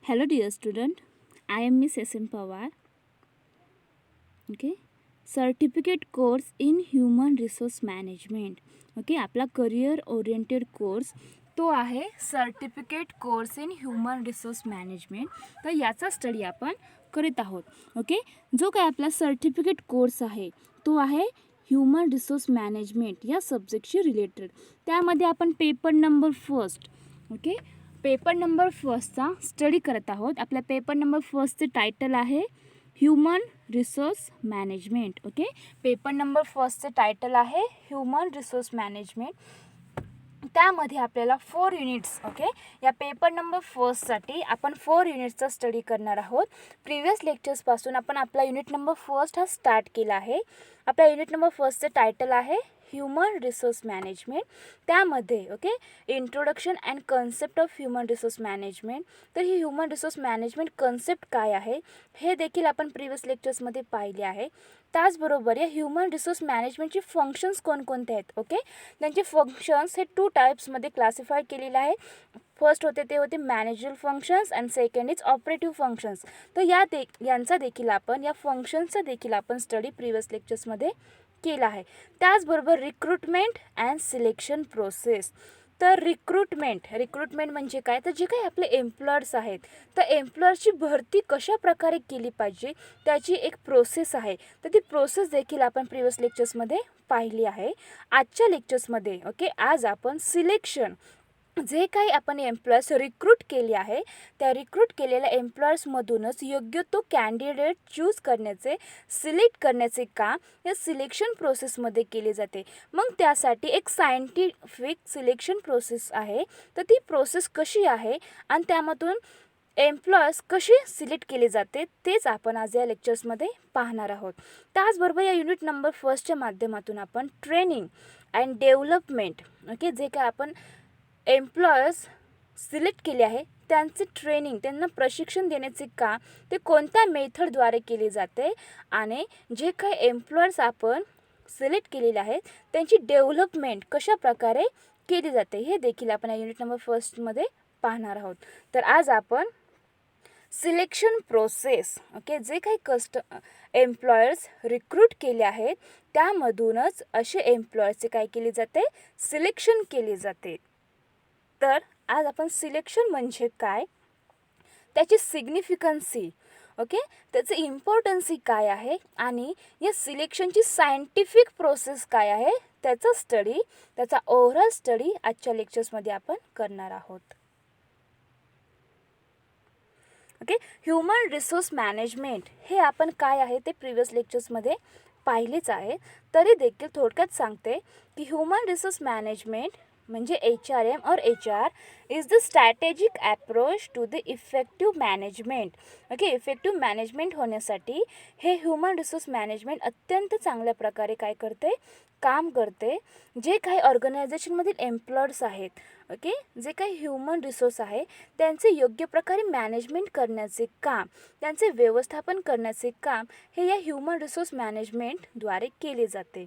Hello dear student, I am Miss S.M. Pawar. Okay, Certificate course in Human Resource Management. Okay, आपला career oriented course तो आहे certificate course in human resource management. तर याचा study आपण करीत आहोत. Okay, जो काय आपला सर्टिफिकेट कोर्स आहे तो आहे ह्युमन रिसोर्स मॅनेजमेंट या सब्जेक्टशी रिलेटेड. त्यामध्ये आपण paper number first paper number फर्स्टचा स्टडी करत आहोत. आपल्या पेपर नंबर फर्स्टचे टायटल आहे human resource management. Okay, paper number फर्स्टचे टायटल आहे ह्युमन रिसोर्स मॅनेजमेंट. त्यामध्ये आपल्याला 4 युनिट्स या पेपर नंबर फर्स्टसाठी आपण 4 युनिट्सचा स्टडी करणार आहोत. प्रिव्हियस लेक्चर्सपासून आपण आपला युनिट नंबर फर्स्ट हा स्टार्ट केला आहे. आपल्या युनिट नंबर फर्स्टचे टायटल आहे ह्युमन रिसोर्स मॅनेजमेंट. त्यामध्ये introduction and concept of human resource management. तर ही ह्युमन रिसोर्स मॅनेजमेंट कन्सेप्ट काय आहे हे देखील आपण प्रिव्हियस लेक्चर्समध्ये पाहिले आहे. त्याचबरोबर या ह्युमन रिसोर्स मॅनेजमेंटचे फंक्शन्स कोणकोणते आहेत. त्यांचे फंक्शन्स हे 2 टाईप्समध्ये क्लासिफाय केलेले आहे. फर्स्ट ते होते managerial functions and second is operative functions. तर यांचा देखील आपण या फंक्शन्सचा देखील आपण स्टडी प्रिव्हियस लेक्चर्समध्ये केला आहे. त्याचबरोबर रिक्रुटमेंट अँड सिलेक्शन प्रोसेस. तर रिक्रुटमेंट म्हणजे काय, तर जे काही आपले एम्प्लॉयर्स आहेत तर एम्प्लॉयर्सची भरती कशा प्रकारे केली पाहिजे त्याची एक प्रोसेस आहे. तर ती प्रोसेस देखील आपण प्रिव्हियस लेक्चर्समध्ये पाहिली आहे. आजच्या लेक्चर्समध्ये आज आपण सिलेक्शन, जे काही आपण एम्प्लॉयर्स रिक्रूट केले आहे त्या रिक्रूट केलेल्या एम्प्लॉयर्समधूनच योग्य तो कॅन्डिडेट चूज करण्याचे, सिलेक्ट करण्याचे काम या सिलेक्शन प्रोसेसमध्ये केले जाते. मग त्यासाठी एक सायंटिफिक सिलेक्शन प्रोसेस आहे. तर ती प्रोसेस कशी आहे आणि त्यामधून एम्प्लॉयर्स कसे सिलेक्ट केले जाते तेच आपण आज या लेक्चर्समध्ये पाहणार आहोत. त्याचबरोबर या युनिट नंबर फर्स्टच्या माध्यमातून आपण ट्रेनिंग अँड डेव्हलपमेंट जे काय आपण एम्प्लॉयर्स सिलेक्ट केले आहे त्यांचे ट्रेनिंग, त्यांना प्रशिक्षण देण्याचे काम ते कोणत्या मेथडद्वारे केले जाते आणि जे काही एम्प्लॉयर्स आपण सिलेक्ट केलेले आहेत त्यांची डेव्हलपमेंट कशा प्रकारे केली जाते हे देखील आपण या युनिट नंबर फर्स्टमध्ये पाहणार आहोत. तर आज आपण सिलेक्शन प्रोसेस जे काही एम्प्लॉयर्स रिक्रूट केले आहेत त्यामधूनच असे एम्प्लॉयर्सचे काय केले जाते, सिलेक्शन केले जाते. तर आज आपण सिलेक्शन म्हणजे काय, त्याची सिग्निफिकन्सी त्याचं इम्पॉर्टन्सी काय आहे आणि या सिलेक्शनची सायंटिफिक प्रोसेस काय आहे त्याचा स्टडी, त्याचा ओव्हरऑल स्टडी आजच्या लेक्चर्समध्ये आपण करणार आहोत. ह्युमन रिसोर्स मॅनेजमेंट हे आपण काय आहे ते प्रिव्हियस लेक्चर्समध्ये पाहिलेच आहे. तरी देखील थोडक्यात सांगते की ह्युमन रिसोर्स मॅनेजमेंट म्हणजे HRM or HR is the strategic approach to the effective management. Effective management होण्यासाठी हे ह्युमन रिसोर्स मॅनेजमेंट अत्यंत चांगल्या प्रकारे काय करते, काम करते. जे काही ऑर्गनायझेशनमधील एम्प्लॉयर्स आहेत जे काही ह्युमन रिसोर्स आहे त्यांचे योग्य प्रकारे मॅनेजमेंट करण्याचे काम, त्यांचे व्यवस्थापन करण्याचे काम हे या ह्युमन रिसोर्स मॅनेजमेंटद्वारे केले जाते.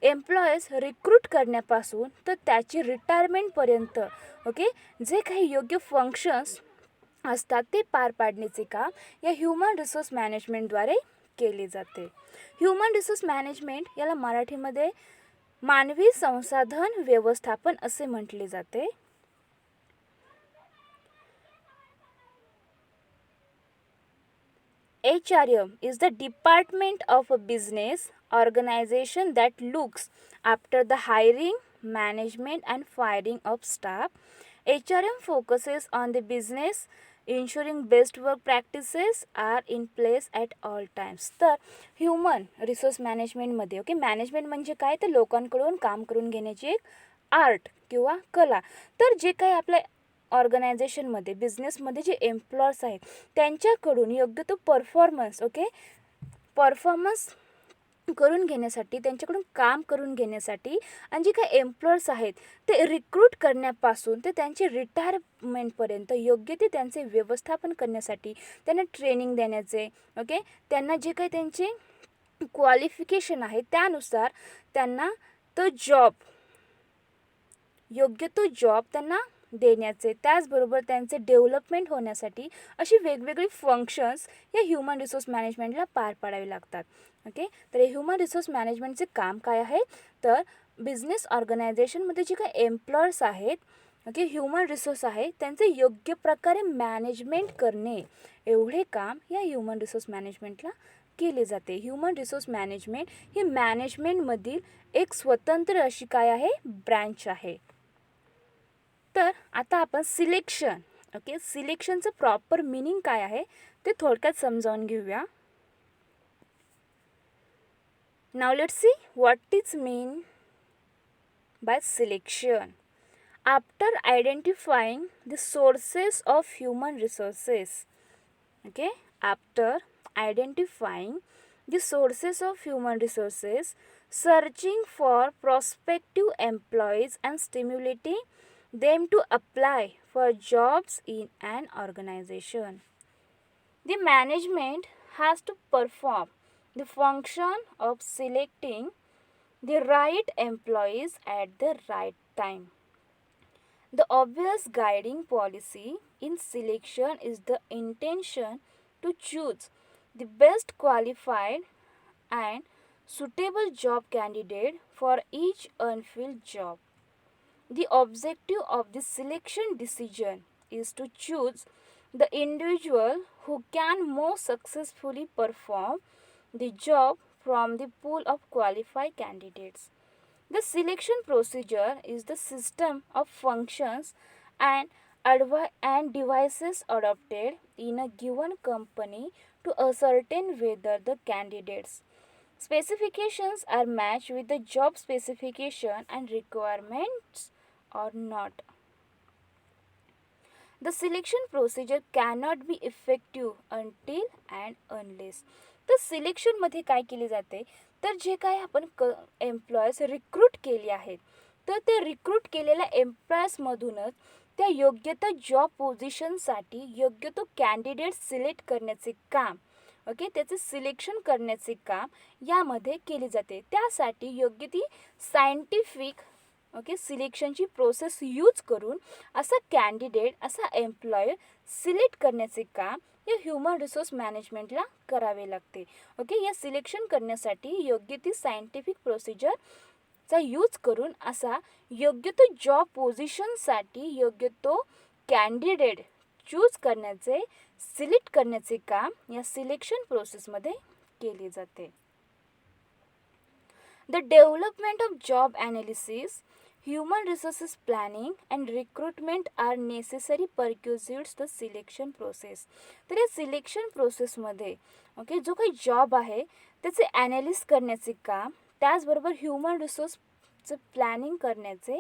एम्प्लॉयर्स रिक्रूट करण्यापासून तर त्याची रिटायरमेंटपर्यंत जे काही योग्य फंक्शन्स असतात ते पार पाडण्याचे काम या ह्युमन रिसोर्स मॅनेजमेंटद्वारे केले जाते. ह्युमन रिसोर्स मॅनेजमेंट याला मराठीमध्ये मानवी संसाधन व्यवस्थापन असे म्हटले जाते. HRM is the department of a business organization that looks after the hiring, management and firing of staff. HRM focuses on the business ensuring best work practices are in place at all times. तर human resource मॅनेजमेंटमध्ये management म्हणजे काय, तर लोकांकडून काम करून घेण्याची एक art किंवा कला. तर जे काही आपल्या ऑर्गनायझेशनमध्ये, बिझनेसमध्ये जे एम्प्लॉयर्स आहेत त्यांच्याकडून योग्य तो परफॉर्मन्स करून घेण्यासाठी, त्यांच्याकडून काम करून घेण्यासाठी आणि जे काही एम्प्लॉयर्स आहेत ते रिक्रूट करण्यापासून ते त्यांचे रिटायरमेंटपर्यंत योग्य ते त्यांचे व्यवस्थापन करण्यासाठी त्यांना ट्रेनिंग देण्याचे त्यांना जे काही त्यांचे क्वालिफिकेशन आहे त्यानुसार त्यांना योग्य तो जॉब त्यांना देण्याचे, त्याचबरोबर त्यांचे डेव्हलपमेंट होण्यासाठी अशी वेगवेगळी फंक्शन्स या ह्युमन रिसोर्स मॅनेजमेंटला पार पाडावी लागतात. ओके, तर हे ह्युमन रिसोर्स मॅनेजमेंटचे काम काय आहे, तर बिझनेस ऑर्गनायझेशनमध्ये जे काही एम्प्लॉयर्स आहेत, ओके, ह्युमन रिसोर्स आहे, त्यांचे योग्य प्रकारे मॅनेजमेंट करणे, एवढे काम या ह्युमन रिसोर्स मॅनेजमेंटला केले जाते. ह्युमन रिसोर्स मॅनेजमेंट ही मॅनेजमेंटमधील एक स्वतंत्र अशी काय आहे, ब्रँच आहे. तर आता आपण सिलेक्शन, ओके, सिलेक्शनचं प्रॉपर मिनिंग काय आहे ते थोडक्यात समजावून घेऊया. Now let's see what is mean by selection. After identifying the sources of human resources, okay, after identifying the sources of human resources, searching for prospective employees and stimulating them to apply for jobs in an organization, the management has to perform the function of selecting the right employees at the right time. The obvious guiding policy in selection is the intention to choose the best qualified and suitable job candidate for each unfilled job. The objective of the selection decision is to choose the individual who can most successfully perform the job from the pool of qualified candidates. The selection procedure is the system of functions and devices adopted in a given company to ascertain whether the candidates' specifications are matched with the job specification and requirements or not. The selection procedure cannot be effective until and unless. तर सिलेक्शनमध्ये काय केले जाते, तर जे काय आपण employers recruit केले आहेत, तर ते रिक्रूट केलेल्या एम्प्लॉयर्समधूनच त्या योग्य त्या जॉब पोझिशनसाठी योग्य तो कॅन्डिडेट सिलेक्ट करण्याचे काम, ओके, त्याचे सिलेक्शन करण्याचे काम यामध्ये केले जाते. त्यासाठी योग्य ती सायंटिफिक, ओके, सिलेक्शनची प्रोसेस यूज करून असा कॅन्डिडेट, असा एम्प्लॉयर सिलेक्ट करण्याचे काम या ह्युमन रिसोर्स मॅनेजमेंटला करावे लागते. ओके, या सिलेक्शन करण्यासाठी योग्य ती सायंटिफिक प्रोसिजरचा यूज करून असा योग्य तो जॉब पोझिशनसाठी योग्य तो कॅन्डिडेट चूज करण्याचे, सिलेक्ट करण्याचे काम या सिलेक्शन प्रोसेसमध्ये केले जाते. The development of job analysis, human resources planning and recruitment are necessary prerequisites the selection process. तर या सिलेक्शन प्रोसेसमध्ये, ओके, जो काही जॉब आहे त्याचे ॲनालिस करण्याचे काम, त्याचबरोबर ह्युमन रिसोर्सचं प्लॅनिंग करण्याचे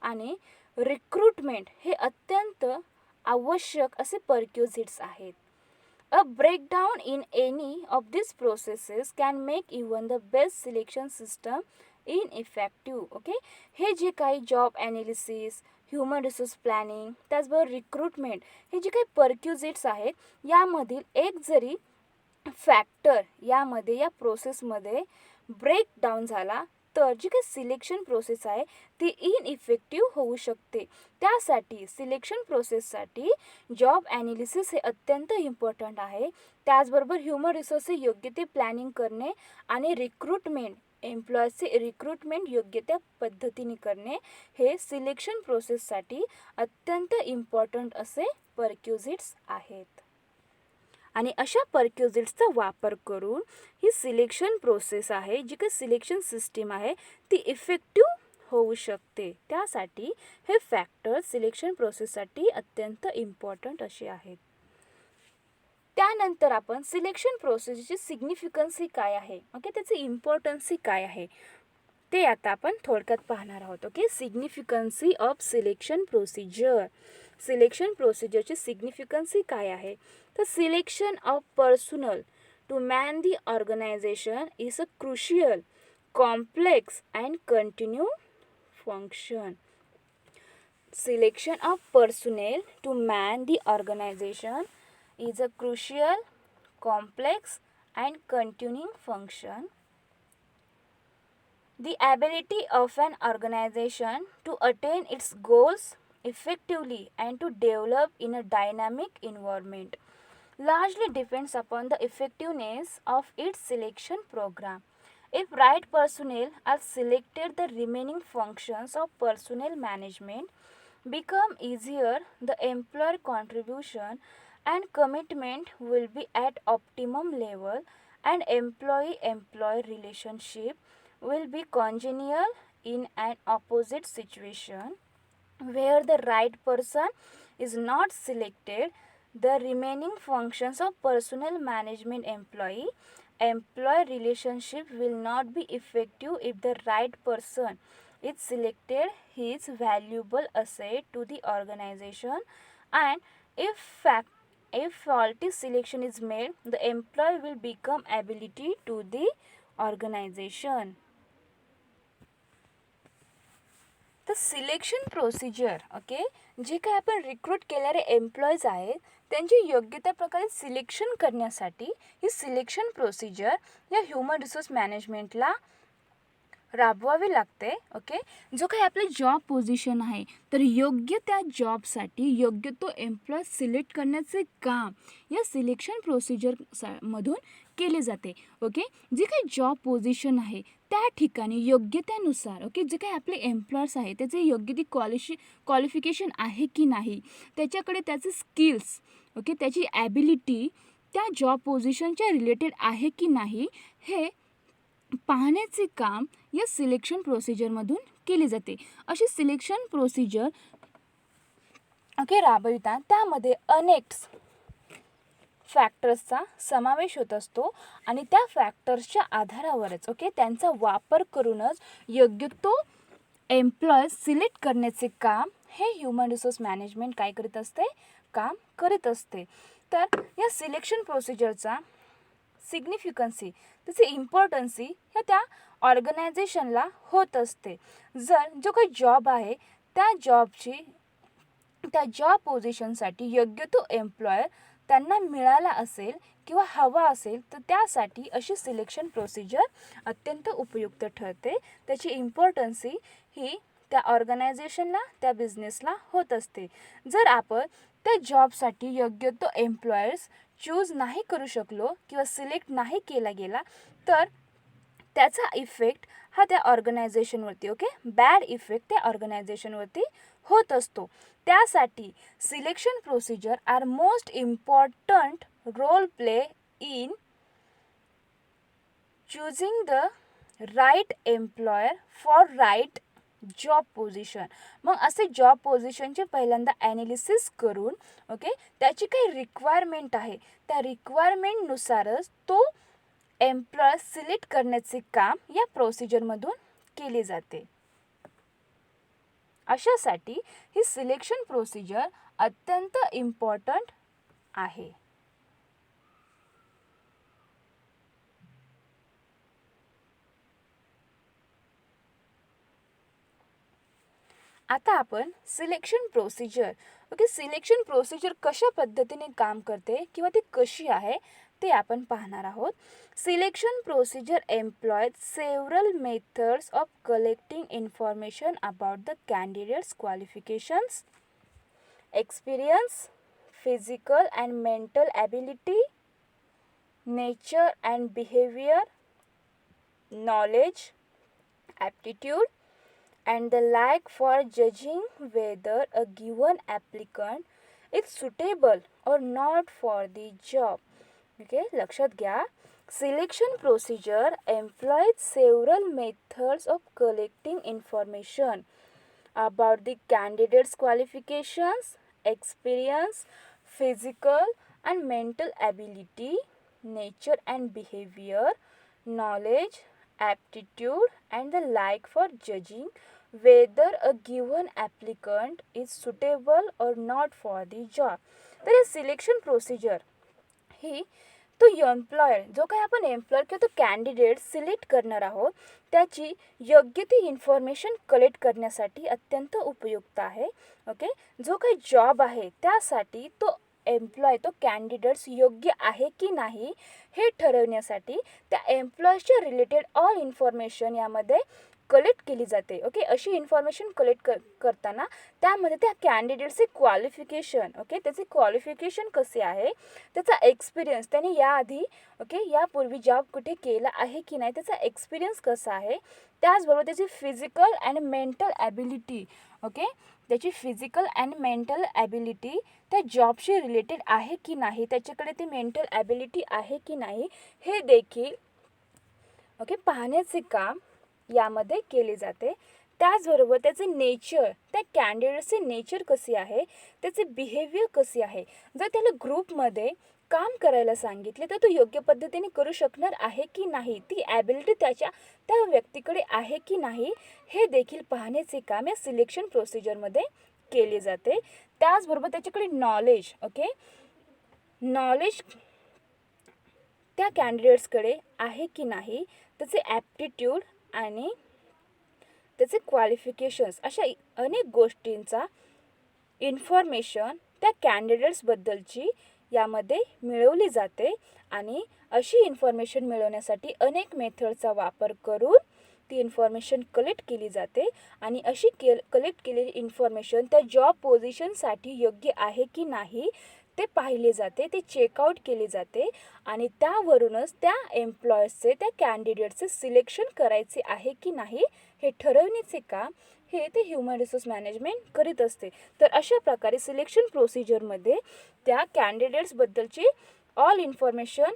आणि रिक्रूटमेंट हे अत्यंत आवश्यक असे prerequisites आहेत. A breakdown in any of these processes can make even the best selection system ineffective. Okay, हे जे काही job analysis, human resource planning, त्याचबरोबर रिक्रूटमेंट हे जे काही prerequisites आहेत, यामधील एक जरी फॅक्टर यामध्ये या प्रोसेसमध्ये ब्रेकडाऊन झाला तर जी काही सिलेक्शन प्रोसेस आहे ती इनइफेक्टिव्ह होऊ शकते. त्यासाठी सिलेक्शन प्रोसेससाठी जॉब ॲनालिसिस हे अत्यंत इम्पॉर्टंट आहे. त्याचबरोबर ह्युमन रिसोर्सचे योग्य ते प्लॅनिंग करणे आणि रिक्रूटमेंट, एम्प्लॉयजचे रिक्रूटमेंट योग्य त्या पद्धतीने करणे हे सिलेक्शन प्रोसेससाठी अत्यंत इम्पॉर्टंट असे prerequisites आहेत. आणि अशा prerequisitesचा वापर करून ही सिलेक्शन प्रोसेस आहे, जी काही सिलेक्शन सिस्टीम आहे ती इफेक्टिव्ह होऊ शकते. त्यासाठी हे फॅक्टर सिलेक्शन प्रोसेससाठी अत्यंत इम्पॉर्टंट असे आहेत. त्यानंतर आपण सिलेक्शन प्रोसेसची सिग्निफिकन्स ही काय आहे, ओके, त्याची इम्पॉर्टन्स ही काय आहे ते आता आपण थोडक्यात पाहणार आहोत. Okay, significancy of selection procedure. Selection प्रोसिजरची सिग्निफिकन्सी काय आहे, तर selection of personnel to man the organisation is a crucial, complex and continue function. Selection of personnel to man the organization is a crucial, complex and continuing function. The ability of an organization to attain its goals effectively and to develop in a dynamic environment largely depends upon the effectiveness of its selection program. If right personnel are selected, the remaining functions of personnel management become easier, the employer contribution and commitment will be at optimum level, and employee-employee relationship will be congenial. In an opposite situation where the right person is not selected, the remaining functions of personnel management employee relationship will not be effective. If the right person is selected, he is valuable asset to the organization, and if faulty selection is made, the employee will become ability to the organization. The selection procedure okay जे काही आपण recruit केणारे employees आहेत त्यांची योग्य त्या प्रकारे selection करण्यासाठी ही selection procedure या ह्युमन रिसोर्स मॅनेजमेंटला राबवावी लागते. ओके, जो काही आपले जॉब पोझिशन आहे तर योग्य त्या जॉबसाठी योग्य तो एम्प्लॉय सिलेक्ट करण्याचे काम या सिलेक्शन प्रोसिजर मधून केले जाते. ओके, जे काही जॉब पोझिशन आहे त्या ठिकाणी योग्यतेनुसार ओके जे काही आपले एम्प्लॉयर्स आहे त्याचे योग्य ती क्वालिफिकेशन आहे की नाही, त्याच्याकडे त्याचे स्किल्स ओके त्याची ॲबिलिटी त्या जॉब पोझिशनच्या रिलेटेड आहे की नाही हे पाहण्याचे काम या सिलेक्शन प्रोसिजरमधून केले जाते. अशी सिलेक्शन प्रोसिजर ओके राबवितात त्यामध्ये अनेक फॅक्टर्सचा समावेश होत असतो आणि त्या फॅक्टर्सच्या आधारावरच ओके त्यांचा वापर करूनच योग्य तो एम्प्लॉय सिलेक्ट करण्याचे काम हे ह्युमन रिसोर्स मॅनेजमेंट काय करीत असते, काम करीत असते. तर या सिलेक्शन प्रोसिजरचा सिग्निफिकन्सी त्याची इम्पॉर्टन्सी ह्या त्या ऑर्गनायझेशनला होत असते. जर जो काही जॉब आहे त्या जॉब पोझिशनसाठी योग्य तो एम्प्लॉयर त्यांना मिळाला असेल किंवा हवा असेल तर त्यासाठी अशी सिलेक्शन प्रोसिजर अत्यंत उपयुक्त ठरते. त्याची इम्पॉर्टन्सी ही त्या ऑर्गनायझेशनला त्या बिझनेसला होत असते. जर आपण त्या जॉबसाठी योग्य तो एम्प्लॉयर्स चूज नाही करू शकलो किंवा सिलेक्ट नाही केला गेला तर त्याचा इफेक्ट हा त्या ऑर्गनायझेशनवरती ओके बॅड इफेक्ट त्या ऑर्गनायझेशनवरती होत असतो. त्यासाठी selection procedure are most important role play in choosing the right employer for right job position. मग असे जॉब पोझिशनचे पहिल्यांदा ॲनालिसिस करून ओके त्याची काही रिक्वायरमेंट आहे त्या रिक्वायरमेंटनुसारच तो एम्प्लॉय सिलेक्ट करण्याचे काम या प्रोसिजरमधून केले जाते. अशासाठी ही सिलेक्शन प्रोसिजर अत्यंत इम्पॉर्टंट आहे. आता आपण selection procedure okay selection procedure कशा पद्धतीने काम करते किंवा ती कशी आहे ते आपण पाहणार आहोत. Selection procedure employees several methods of collecting information about the candidates qualifications, experience, physical and mental ability, nature and behaviour, knowledge, aptitude, and the like for judging whether a given applicant is suitable or not for the job. Okay, लक्षात घ्या. Selection procedure employs several methods of collecting information about the candidate's qualifications, experience, physical and mental ability, nature and behavior, knowledge, aptitude, and the like for judging whether a given applicant is suitable or not for the job. तर हे selection procedure ही तो employer जो काही आपण employer किंवा तो candidate select करणार आहोत त्याची योग्य ती इन्फॉर्मेशन कलेक्ट करण्यासाठी अत्यंत उपयुक्त आहे. ओके, जो काही जॉब आहे त्यासाठी तो एम्प्लॉय तो कॅन्डिडेट्स योग्य आहे की नाही हे ठरवण्यासाठी त्या एम्प्लॉयच्या रिलेटेड ऑल इन्फॉर्मेशन यामध्ये कलेक्ट केली जाते. ओके, अशी इन्फॉर्मेशन कलेक्ट करताना त्यामध्ये त्या कॅन्डिडेटचे क्वालिफिकेशन, ओके, त्याचे क्वालिफिकेशन कसे आहे, त्याचा एक्सपिरियन्स, त्याने याआधी ओके यापूर्वी जॉब कुठे केला आहे की नाही, त्याचा एक्सपिरियन्स कसा आहे, त्याचबरोबर त्याची physical and mental ability, okay, त्याची फिजिकल अँड मेंटल ॲबिलिटी त्या जॉबशी रिलेटेड आहे की नाही, त्याच्याकडे ती मेंटल ॲबिलिटी आहे की नाही, हे देखील ओके पाहण्याचे काम यामध्ये केले जाते. त्याचबरोबर त्याचे नेचर, त्या कॅन्डिडेटचे नेचर कसे आहे, त्याचे बिहेवियर कसे आहे, जर त्याला ग्रुपमध्ये काम करायला सांगितले तर तो योग्य पद्धतीने करू शकणार आहे की नाही, ती ॲबिलिटी त्या व्यक्तीकडे आहे की नाही, हे देखील पाहण्याचे काम या सिलेक्शन प्रोसिजरमध्ये केले जाते. त्याचबरोबर त्याच्याकडे नॉलेज, ओके, नॉलेज त्या कॅन्डिडेट्सकडे आहे की नाही, त्याचे ॲप्टिट्यूड आणि त्याचे क्वालिफिकेशन्स, अशा अनेक गोष्टींचा इन्फॉर्मेशन त्या कॅन्डिडेट्सबद्दलची यामध्ये मिळवली जाते. आणि अशी इन्फॉर्मेशन मिळवण्यासाठी अनेक मेथडचा वापर करून ती इन्फॉर्मेशन कलेक्ट केली जाते. आणि अशी कलेक्ट केलेली इन्फॉर्मेशन त्या जॉब पोझिशनसाठी योग्य आहे की नाही ते पाहिले जाते, ते चेकआउट केले जाते. आणि त्यावरूनच त्या एम्प्लॉयर्सचे, त्या कॅन्डिडेटचे सिलेक्शन करायचे आहे की नाही हे ठरवण्याचे काम हे ते ह्युमन रिसोर्स मॅनेजमेंट करीत असते. तर अशा प्रकारे सिलेक्शन प्रोसिजरमध्ये त्या कॅन्डिडेट्सबद्दलची ऑल इन्फॉर्मेशन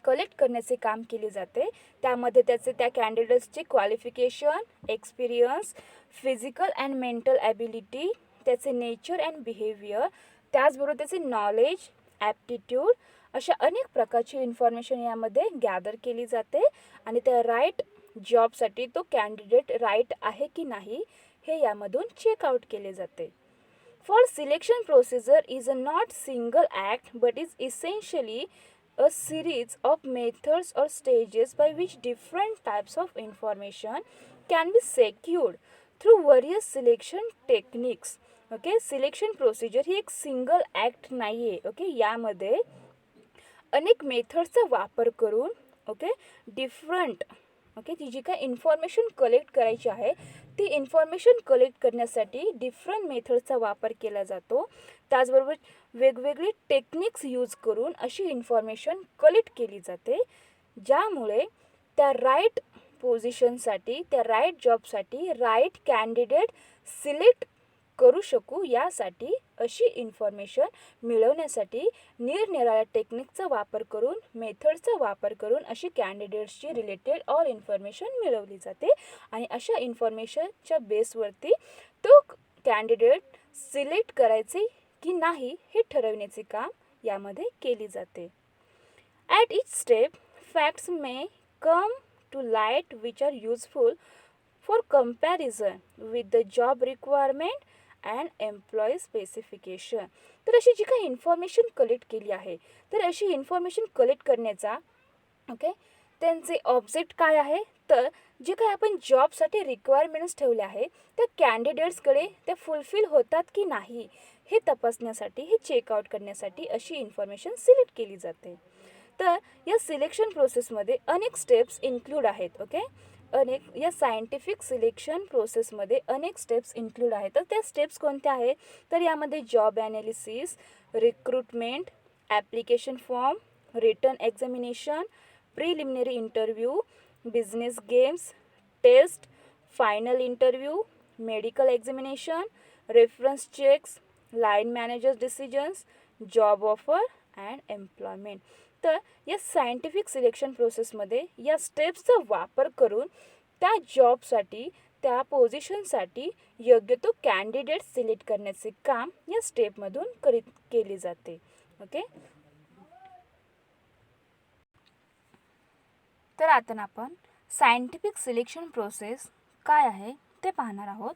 कलेक्ट करण्याचे काम केले जाते. त्यामध्ये त्या कॅन्डिडेट्सचे qualification, experience, physical and mental ability, त्याचे नेचर अँड बिहेवियर, त्याचबरोबर त्याचे नॉलेज, ॲप्टिट्यूड, अशा अनेक प्रकारची इन्फॉर्मेशन यामध्ये गॅदर केली जाते. आणि त्या राईट जॉबसाठी तो कॅन्डिडेट राईट आहे की नाही हे यामधून चेकआउट केले जाते. For selection procedure is not single act but is essentially a series of methods or stages by which different types of information can be secured through various selection techniques. Okay, selection procedure ही एक single act नाही आहे. Okay, यामध्ये अनेक मेथड्सचा वापर करून okay different okay ती जी काय इन्फॉर्मेशन कलेक्ट करायची आहे ती इन्फॉर्मेशन कलेक्ट करण्यासाठी डिफरंट मेथड्सचा वापर केला जातो. त्याचबरोबर वेगवेगळे टेक्निक्स यूज करून अशी इन्फॉर्मेशन कलेक्ट केली जाते, ज्यामुळे त्या राईट पोझिशनसाठी, त्या राईट जॉबसाठी राईट कॅन्डिडेट सिलेक्ट करू शकू. यासाठी अशी इन्फॉर्मेशन मिळवण्यासाठी निरनिराळ्या टेक्निकचा वापर करून, मेथडचा वापर करून अशी कॅन्डिडेट्सची रिलेटेड ऑल इन्फॉर्मेशन मिळवली जाते. आणि अशा इन्फॉर्मेशनच्या बेसवरती तो कॅन्डिडेट सिलेक्ट करायचे की नाही हे ठरवण्याचे काम यामध्ये केली जाते. At each step facts may come to light which are useful for comparison with the job requirement and employee specification. तर अशी जी काही इन्फॉर्मेशन कलेक्ट केली आहे, तर अशी इन्फॉर्मेशन कलेक्ट करण्याचा ओके त्यांचे ऑब्जेक्ट काय आहे, तर जे काही आपण जॉबसाठी रिक्वायरमेंट्स ठेवले आहे त्या कॅन्डिडेट्सकडे त्या फुलफिल होतात की नाही हे तपासण्यासाठी, हे चेकआउट करण्यासाठी अशी इन्फॉर्मेशन सिलेक्ट केली जाते. तर या सिलेक्शन प्रोसेसमध्ये अनेक स्टेप्स इन्क्लूड आहेत. ओके, अनेक या सायंटिफिक सिलेक्शन प्रोसेसमध्ये अनेक स्टेप्स इन्क्लूड आहेत. तर त्या स्टेप्स कोणत्या आहेत, तर यामध्ये job analysis, recruitment, application form, written examination, preliminary interview, business games, test, final interview, medical examination, reference checks, line managers decisions, job offer and employment. तर या सायंटिफिक सिलेक्शन प्रोसेसमध्ये या स्टेप्सचा वापर करून त्या जॉबसाठी, त्या पोझिशनसाठी योग्य तो कॅन्डिडेट सिलेक्ट करण्याचे काम या स्टेपमधून केले जाते. ओके, तर आता आपण सायंटिफिक सिलेक्शन प्रोसेस काय आहे ते पाहणार आहोत.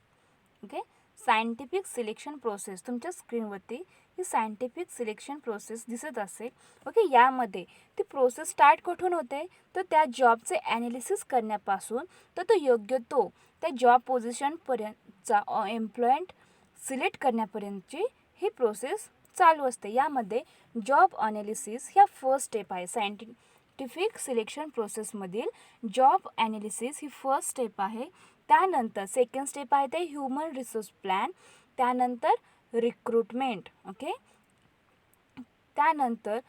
ओके, सायंटिफिक सिलेक्शन प्रोसेस तुमच्या स्क्रीनवरती ही सायंटिफिक सिलेक्शन प्रोसेस दिसत असेल. ओके, यामध्ये ती प्रोसेस स्टार्ट कुठून होते, तर त्या जॉबचे ॲनालिसिस करण्यापासून तर तो योग्य तो त्या जॉब पोझिशनपर्यंतचा एम्प्लॉयंट सिलेक्ट करण्यापर्यंतची ही प्रोसेस चालू असते. यामध्ये जॉब ॲनालिसिस ह्या फर्स्ट स्टेप आहे. सायंटिफिक सिलेक्शन प्रोसेसमधील जॉब ॲनालिसिस ही फर्स्ट स्टेप आहे. त्यानंतर सेकंड स्टेप आहे ते ह्युमन रिसोर्स प्लॅन, त्यानंतर रिक्रुटमेंट. ओके, त्यानंतर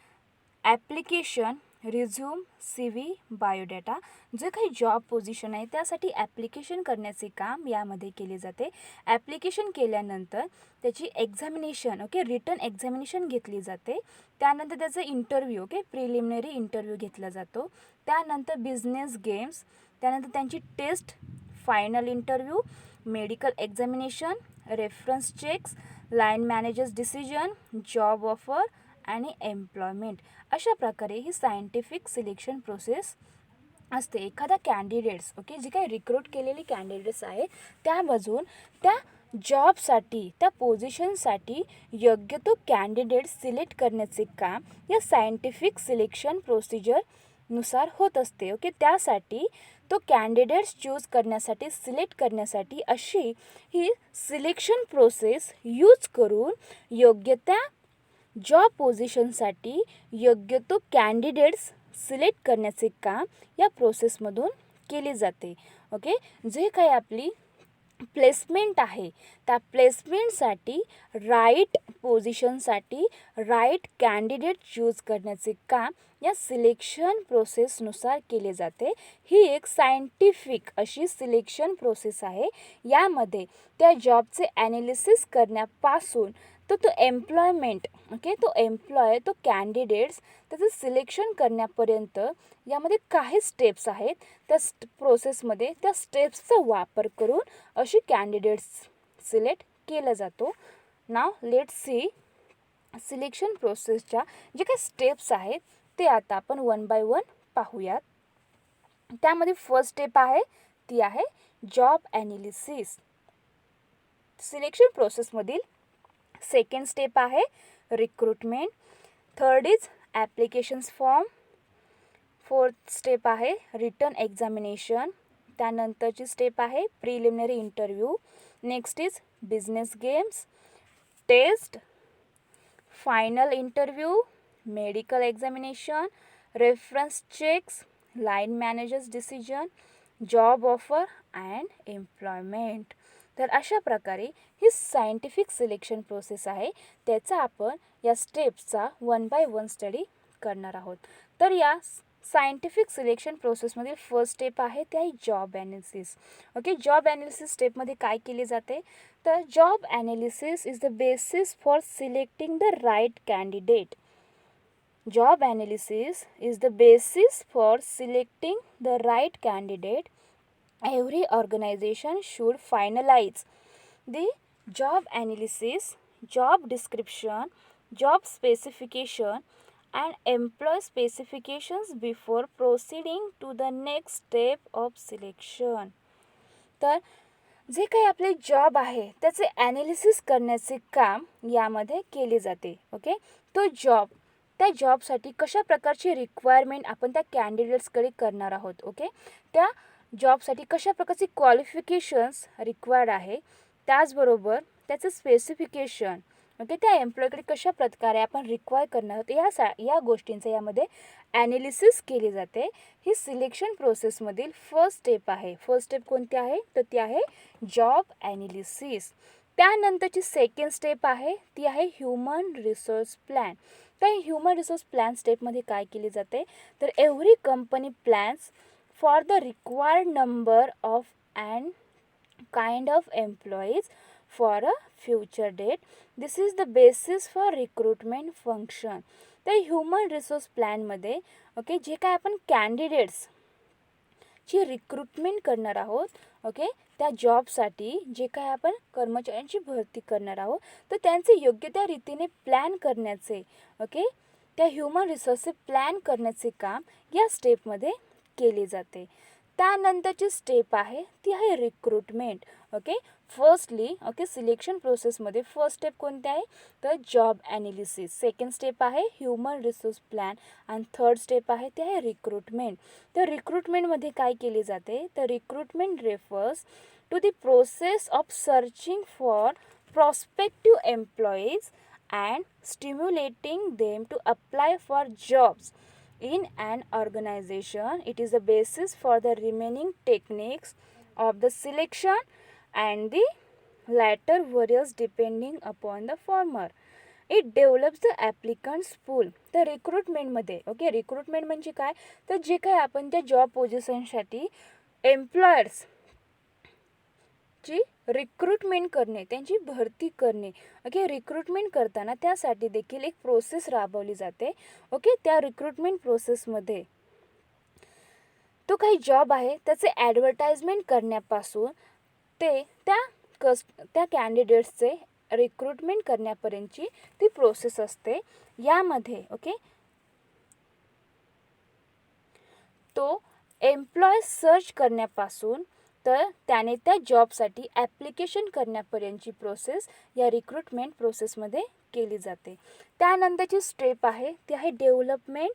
application, resume, C V, biodata. जे काही जॉब पोझिशन आहे त्यासाठी ॲप्लिकेशन करण्याचे काम यामध्ये केले जाते. ॲप्लिकेशन केल्यानंतर त्याची एक्झामिनेशन, ओके, रिटन एक्झामिनेशन घेतली जाते. त्यानंतर त्याचा इंटरव्ह्यू, ओके, प्रिलिमिनरी इंटरव्ह्यू घेतला जातो. त्यानंतर बिझनेस गेम्स, त्यानंतर त्यांची test, final interview, medical examination, reference checks, line managers decision, job offer आणि एम्प्लॉयमेंट. अशा प्रकारे ही सायंटिफिक सिलेक्शन प्रोसेस असते. एखादा कॅन्डिडेट्स, ओके, जी काही रिक्रूट केलेली कॅन्डिडेट्स आहे त्यामधून त्या जॉबसाठी, त्या पोझिशनसाठी योग्य तो कॅन्डिडेट सिलेक्ट करण्याचे काम या सायंटिफिक सिलेक्शन प्रोसिजरनुसार होत असते. ओके, त्यासाठी तो कॅन्डिडेट्स चूज करण्यासाठी, सिलेक्ट करण्यासाठी अशी ही सिलेक्शन प्रोसेस यूज करून योग्य त्या जॉब पोझिशनसाठी योग्य तो कॅन्डिडेट्स सिलेक्ट करण्याचे काम या प्रोसेसमधून केले जाते. ओके, जे काही आपली प्लेसमेंट आहे त्या प्लेसमेंटसाठी राईट पोझिशनसाठी राईट कॅन्डिडेट चूज करण्याचे काम या सिलेक्शन प्रोसेसनुसार केले जाते. ही एक सायंटिफिक अशी सिलेक्शन प्रोसेस आहे. यामध्ये त्या जॉबचे ॲनालिसिस करण्यापासून तो एम्प्लॉयमेंट, ओके, तो कॅन्डिडेट्स त्याचं सिलेक्शन करण्यापर्यंत यामध्ये काही स्टेप्स आहेत. त्या प्रोसेसमध्ये त्या स्टेप्सचा वापर करून अशी कॅन्डिडेट्स सिलेक्ट केला जातो. नाव लेट सी सिलेक्शन प्रोसेसच्या जे काही स्टेप्स आहेत ते आता आपण वन बाय वन पाहूयात. त्यामध्ये फर्स्ट स्टेप आहे ती आहे जॉब ॲनालिसिस. सिलेक्शन प्रोसेसमधील सेकंड स्टेप आहे recruitment. Third is applications form. Fourth step आहे रिटन एक्झामिनेशन. त्यानंतरची स्टेप आहे preliminary interview. Next is business games, test, final interview, medical examination, reference checks, line managers decision, job offer and employment. तर अशा प्रकारे ही scientific selection process आहे. त्याचा आपण या स्टेप्सचा वन बाय वन स्टडी करणार आहोत. तर या सायंटिफिक सिलेक्शन प्रोसेसमधील फर्स्ट स्टेप आहे ते आहे job analysis. Okay, job analysis स्टेपमध्ये काय केले जाते तर job analysis is the basis for selecting the right candidate. Job analysis is the basis for selecting the right candidate. Every organization should finalize the job analysis, job description, job specification, and employee specifications before proceeding to the next step of selection. तर जे काही आपले job आहे त्याचे analysis करण्याचे काम यामध्ये केले जाते. ओके, तो जॉब, त्या जॉबसाठी कशा प्रकारची रिक्वायरमेंट आपण त्या कॅन्डिडेट्सकडे करणार आहोत. ओके, त्या जॉबसाठी कशा प्रकारची क्वालिफिकेशन्स रिक्वायर्ड आहे, त्याचबरोबर त्याचं स्पेसिफिकेशन, ओके, त्या एम्प्लॉयकडे कशा प्रकारे आपण रिक्वायर करणार आहोत या गोष्टींचं यामध्ये ॲनालिसिस केली जाते. ही सिलेक्शन प्रोसेसमधील फर्स्ट स्टेप आहे. फर्स्ट स्टेप कोणती आहे तर ती आहे जॉब ॲनालिसिस. त्यानंतरची सेकंड स्टेप आहे ती आहे ह्युमन रिसोर्स प्लॅन. तर ह्युमन रिसोर्स प्लॅन स्टेपमध्ये काय केले जाते तर every company plans for the required number of and kind of employees for a future date. This is the basis for recruitment function. तर ह्युमन रिसोर्स प्लॅनमध्ये okay जे काय आपण कॅन्डिडेट्सची रिक्रुटमेंट करणार आहोत, ओके, त्या जॉबसाठी जे काय आपण कर्मचाऱ्यांची भरती करणार आहोत तर त्यांचे योग्य त्या रीतीने प्लॅन करण्याचे, ओके, त्या ह्युमन रिसोर्सचे प्लॅन करण्याचे काम या स्टेपमध्ये केले जाते. त्यानंतरची स्टेप आहे ती आहे recruitment. Okay, firstly okay selection प्रोसेसमध्ये फर्स्ट स्टेप कोणती आहे तर जॉब ॲनालिसिस. सेकंड स्टेप आहे ह्युमन रिसोर्स प्लॅन आणि थर्ड स्टेप आहे ते आहे रिक्रुटमेंट. तर रिक्रुटमेंटमध्ये काय केले जाते तर recruitment refers to the process of searching for prospective employees and stimulating them to apply for jobs in an organization. It is the basis for the remaining techniques of the selection and the latter varies depending upon the former. It develops the applicants pool. तर रिक्रुटमेंटमध्ये okay, recruitment म्हणजे काय, तर जे काय आपण त्या job पोझिशनसाठी एम्प्लॉयर्सची recruitment करणे, त्यांची भरती करणे. ओके, रिक्रुटमेंट करताना त्यासाठी देखील एक प्रोसेस राबवली जाते. ओके, त्या रिक्रुटमेंट प्रोसेसमध्ये तो काही जॉब आहे त्याचे ॲडव्हर्टाइजमेंट करण्यापासून ते त्या कॅन्डिडेट्सचे रिक्रुटमेंट करण्यापर्यंतची ती प्रोसेस असते. यामध्ये ओके, तो एम्प्लॉय सर्च करण्यापासून तर त्याने त्या जॉबसाठी ॲप्लिकेशन करण्यापर्यंतची प्रोसेस या रिक्रुटमेंट प्रोसेसमध्ये केली जाते. त्यानंतरची स्टेप आहे ती आहे development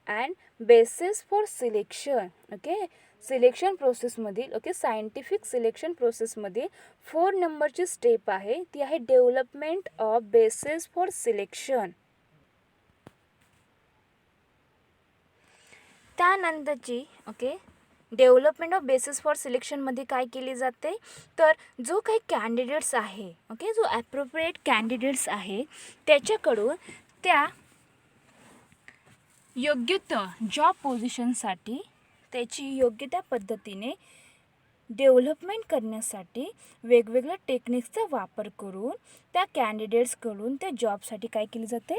and basis for selection. Okay, selection प्रोसेसमधील ओके, सायंटिफिक सिलेक्शन प्रोसेसमधील 4 नंबरची स्टेप आहे ती आहे development of basis for selection. त्यानंतरची okay, development of basis for सिलेक्शनमध्ये काय केली जाते, तर जो काही कॅन्डिडेट्स आहे ओके, जो ॲप्रोप्रिएट कॅन्डिडेट्स आहे त्याच्याकडून त्या योग्य जॉब पोझिशनसाठी त्याची योग्य त्या पद्धतीने डेव्हलपमेंट करण्यासाठी वेगवेगळ्या टेक्निक्सचा वापर करून त्या कॅन्डिडेट्सकडून त्या जॉबसाठी काय केली जाते,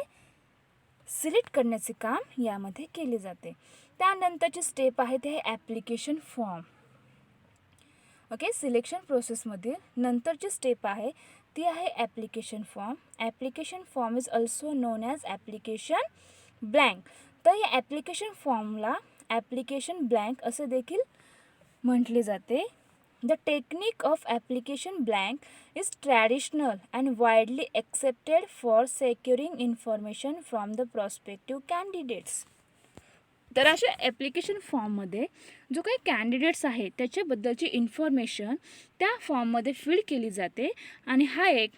सिलेक्ट करण्याचे काम यामध्ये केले जाते. त्यानंतरची स्टेप आहे ते आहे ॲप्लिकेशन फॉर्म. ओके, सिलेक्शन प्रोसेसमधील नंतरची स्टेप आहे ती आहे application form. Application form is also known as application blank. तर या ॲप्लिकेशन फॉर्मला ॲप्लिकेशन ब्लँक असे देखील म्हटले जाते. The technique of application blank is traditional and widely accepted for securing information from the prospective candidates. तर अशा ॲप्लिकेशन फॉर्ममध्ये जो काही कॅन्डिडेट्स आहे त्याच्याबद्दलची इन्फॉर्मेशन त्या फॉर्ममध्ये फिल केली जाते आणि हा एक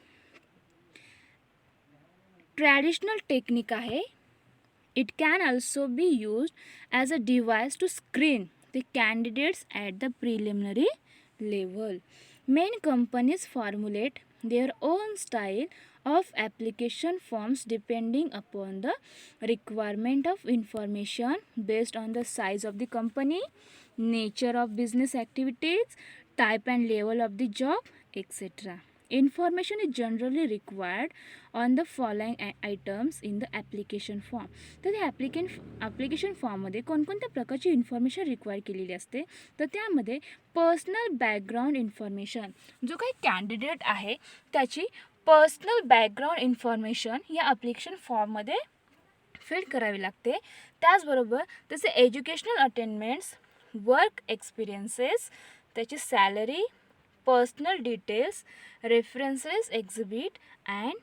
ट्रॅडिशनल टेक्निक आहे. It can also be used as a device to screen the candidates at the preliminary level. Many companies formulate their own style of application forms depending upon the requirement of information based on the size of the company, nature of business activities, type and level of the job, etc. Information is generally required on the following items in the application form. तर ते application फॉर्ममध्ये कोणकोणत्या प्रकारची information require केलेली असते, तर त्यामध्ये personal background information, जो काही कॅन्डिडेट आहे त्याची पर्सनल बॅकग्राऊंड इन्फॉर्मेशन या ॲप्लिकेशन फॉर्ममध्ये फिल करावी लागते. त्याचबरोबर त्याचे एज्युकेशनल अटेनमेंट्स, वर्क एक्सपिरियन्सेस, त्याची salary, personal details, references, exhibit and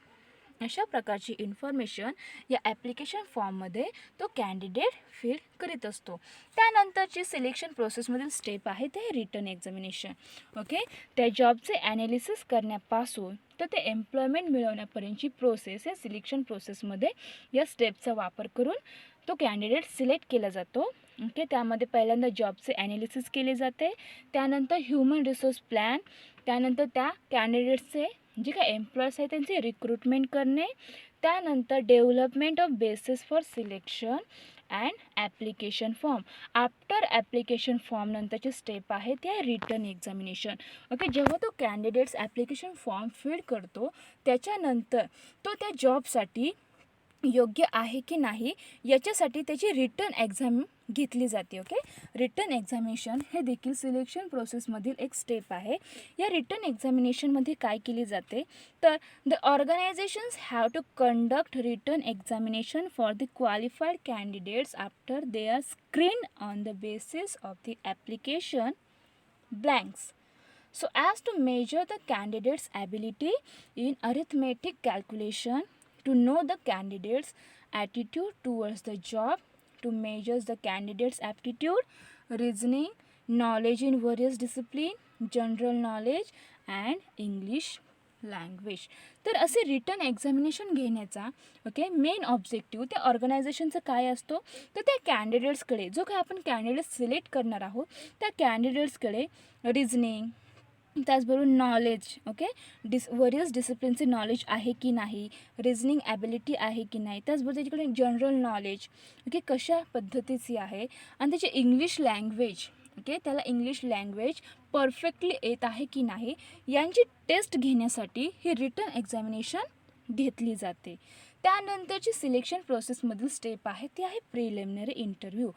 अशा प्रकारची इन्फॉर्मेशन या ॲप्लिकेशन फॉर्ममध्ये तो कॅन्डिडेट फिल करीत असतो. त्यानंतरची सिलेक्शन प्रोसेसमधील स्टेप आहे ते रिटन एक्झामिनेशन. ओके, त्या जॉबचे ॲनालिसिस करण्यापासून तर ते एम्प्लॉयमेंट मिळवण्यापर्यंतची प्रोसेस या सिलेक्शन प्रोसेसमध्ये या स्टेपचा वापर करून तो कॅन्डिडेट सिलेक्ट केला जातो. ओके, त्यामध्ये पहिल्यांदा जॉबचे ॲनालिसिस केले जाते, त्यानंतर ह्युमन रिसोर्स प्लॅन, त्यानंतर त्या कॅन्डिडेट्सचे जे काही एम्प्लॉयर्स आहेत त्यांचे रिक्रुटमेंट करणे, त्यानंतर development of basis for selection and application form. After application form नंतरची स्टेप आहे ती आहे रिटन एक्झामिनेशन. ओके, जेव्हा तो कॅन्डिडेट्स ॲप्लिकेशन फॉर्म फिल करतो त्याच्यानंतर तो त्या जॉबसाठी योग्य आहे की नाही याच्यासाठी त्याची रिटन एक्झाम घेतली जाते. ओके, रिटन एक्झामिनेशन हे देखील सिलेक्शन प्रोसेसमधील एक स्टेप आहे. या रिटन एक्झामिनेशनमध्ये काय केली जाते, तर the organisations have to conduct written examination for the qualified candidates after they are screen on the basis of the application blanks. So as to measure the candidate's ability in arithmetic calculation, to know the candidate's attitude towards the job, to measure the candidate's aptitude, reasoning, knowledge in various disciplines, general knowledge and English language. तर असे return examination घेण्याचा main objective त्या ऑर्गनायझेशनचं काय असतो, तर त्या कॅन्डिडेट्सकडे जो काय आपण कॅन्डिडेट सिलेक्ट करणार आहोत त्या कॅन्डिडेट्सकडे रिझनिंग, त्याचबरोबर नॉलेज वरियस डिसिप्लिनचे नॉलेज आहे की नाही, रिझनिंग ॲबिलिटी आहे की नाही, त्याचबरोबर त्याच्याकडे जनरल नॉलेज कशा पद्धतीची आहे, आणि त्याची इंग्लिश लँग्वेज त्याला इंग्लिश लँग्वेज परफेक्टली येत आहे की नाही, यांची टेस्ट घेण्यासाठी ही रिटन एक्झामिनेशन घेतली जाते. त्यानंतरची सिलेक्शन प्रोसेसमधील स्टेप आहे ती आहे प्रिलिमिनरी इंटरव्ह्यू.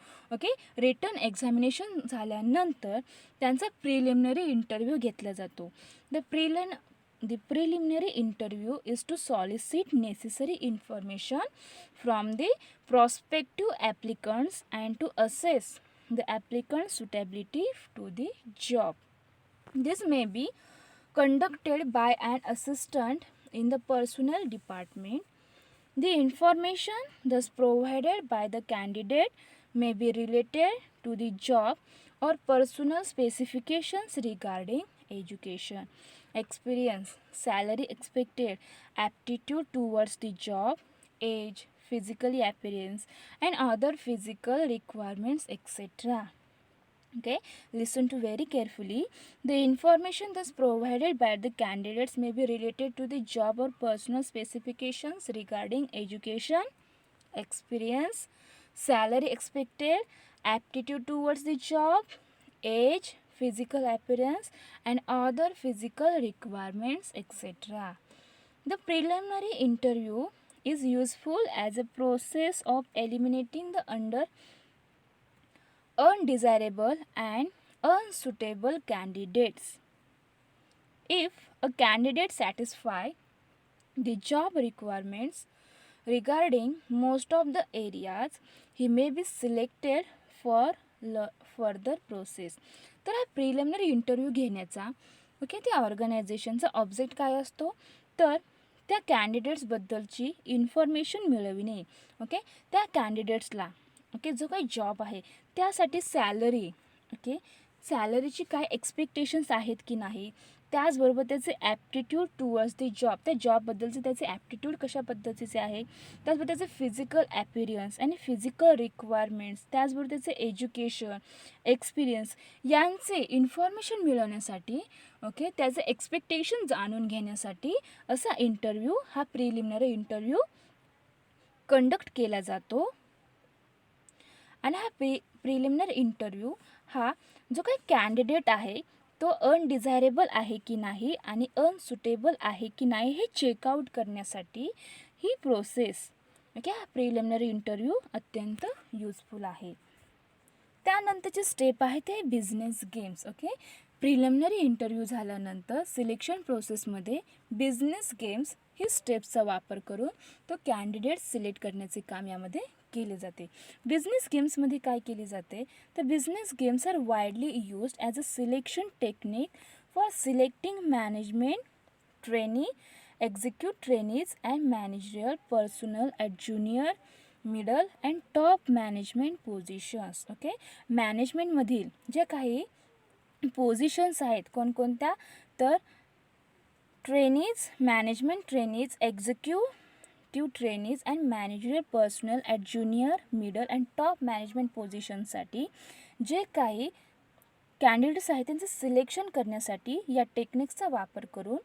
रिटन एक्झामिनेशन झाल्यानंतर त्यांचा प्रिलिमिनरी इंटरव्ह्यू घेतला जातो. The preliminary interview is to solicit necessary information from the prospective applicants and to assess the applicant's suitability to the job. This may be conducted by an assistant in the personnel department. The information thus provided by the candidate may be related to the job or personal specifications regarding education, experience, salary expected, aptitude towards the job, age, physical appearance, and other physical requirements, etc. Listen to very carefully. The information thus provided by the candidates may be related to the job or personal specifications regarding education, experience, salary expected, aptitude towards the job, age, physical appearance, and other physical requirements, etc. The preliminary interview is useful as a process of eliminating the undesirable and unsuitable candidates. If a candidate satisfies the job requirements regarding most of the areas, he may be selected for further process. तर हा preliminary interview घेण्याचा त्या ऑर्गनायझेशनचा object काय असतो, तर त्या कॅन्डिडेट्सबद्दलची information मिळविणे. त्या कॅन्डिडेट्सला जो काही जॉब आहे त्यासाठी सॅलरीची काय एक्सपेक्टेशन्स आहेत की नाही, त्याचबरोबर त्याचे ॲप्टिट्यूड टुवर्ड्स द जॉब, त्या जॉबबद्दलचे त्याचे ॲप्टिट्यूड कशा पद्धतीचे आहे, त्याचबरोबर त्याचे फिजिकल ॲपिरियन्स आणि फिजिकल रिक्वायरमेंट्स, त्याचबरोबर त्याचे एज्युकेशन, एक्सपिरियन्स यांचे इन्फॉर्मेशन मिळवण्यासाठी त्याचे एक्सपेक्टेशन जाणून घेण्यासाठी असा इंटरव्ह्यू, हा प्रिलिमिनरी इंटरव्ह्यू कंडक्ट केला जातो. आणि हा प्रिलिमिनरी इंटरव्ह्यू हा जो काही कॅन्डिडेट आहे तो अनडिझायरेबल आहे की नाही आणि अनसुटेबल आहे की नाही हे चेकआउट करण्यासाठी ही प्रोसेस हा प्रिलिमिनरी इंटरव्ह्यू अत्यंत युजफुल आहे. त्यानंतरचे स्टेप आहे ते बिझनेस गेम्स. प्रिलिमिनरी इंटरव्ह्यू झाल्यानंतर सिलेक्शन प्रोसेसमध्ये बिझनेस गेम्स ही स्टेप्सचा वापर करून तो कॅन्डिडेट सिलेक्ट करण्याचे काम यामध्ये केले जाते. बिझनेस गेम्समध्ये काय केले जाते, तर business games are widely used as a selection technique for selecting management trainee, execute trainees and managerial personnel at junior, middle and top management positions. मॅनेजमेंटमधील जे काही पोझिशन्स आहेत कोणकोणत्या, तर trainees, management trainees, executive trainees and managerial personnel at junior, middle and top management पोझिशनसाठी जे काही candidates आहेत त्यांचं सिलेक्शन करण्यासाठी या टेक्निक्सचा वापर करून